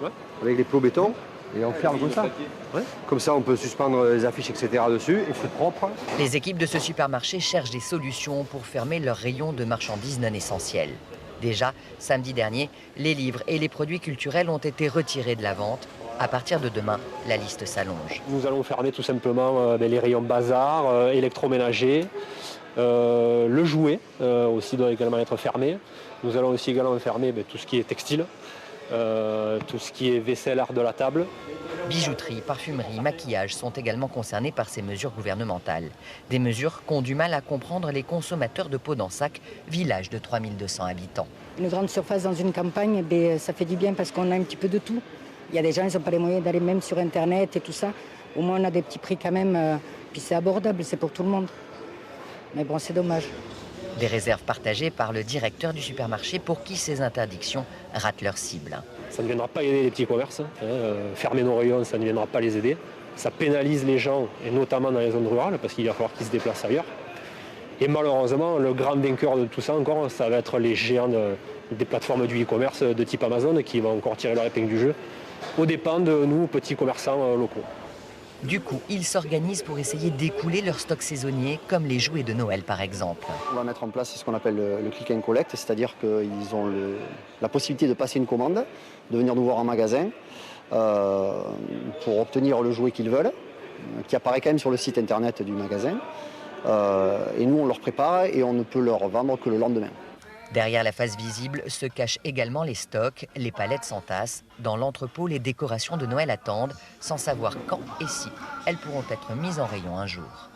Ouais. Avec les plots béton. Et on ferme comme ça. Ouais. Comme ça, on peut suspendre les affiches, etc. dessus, et c'est propre. Les équipes de ce supermarché cherchent des solutions pour fermer leurs rayons de marchandises non essentielles. Déjà, samedi dernier, les livres et les produits culturels ont été retirés de la vente. À partir de demain, la liste s'allonge. Nous allons fermer tout simplement les rayons bazar, électroménager, le jouet aussi doit également être fermé. Nous allons aussi également fermer tout ce qui est textile, tout ce qui est vaisselle, art de la table. Bijouterie, parfumerie, maquillage sont également concernés par ces mesures gouvernementales. Des mesures qu'ont du mal à comprendre les consommateurs de Podensac, village de 3200 habitants. Une grande surface dans une campagne, ça fait du bien parce qu'on a un petit peu de tout. Il y a des gens, ils n'ont pas les moyens d'aller même sur Internet et tout ça. Au moins, on a des petits prix quand même, puis c'est abordable, c'est pour tout le monde. Mais bon, c'est dommage. Des réserves partagées par le directeur du supermarché pour qui ces interdictions ratent leur cible. Ça ne viendra pas aider les petits commerces. Fermer nos rayons, ça ne viendra pas les aider. Ça pénalise les gens, et notamment dans les zones rurales, parce qu'il va falloir qu'ils se déplacent ailleurs. Et malheureusement, le grand vainqueur de tout ça encore, ça va être les géants des plateformes du e-commerce de type Amazon qui vont encore tirer leur épingle du jeu, aux dépens de nous, petits commerçants locaux. Du coup, ils s'organisent pour essayer d'écouler leurs stocks saisonniers, comme les jouets de Noël par exemple. On va mettre en place ce qu'on appelle le click and collect, c'est-à-dire qu'ils ont la possibilité de passer une commande, de venir nous voir en magasin pour obtenir le jouet qu'ils veulent, qui apparaît quand même sur le site internet du magasin. Et nous, on leur prépare et on ne peut leur vendre que le lendemain. Derrière la face visible se cachent également les stocks, les palettes s'entassent. Dans l'entrepôt, les décorations de Noël attendent, sans savoir quand et si elles pourront être mises en rayon un jour.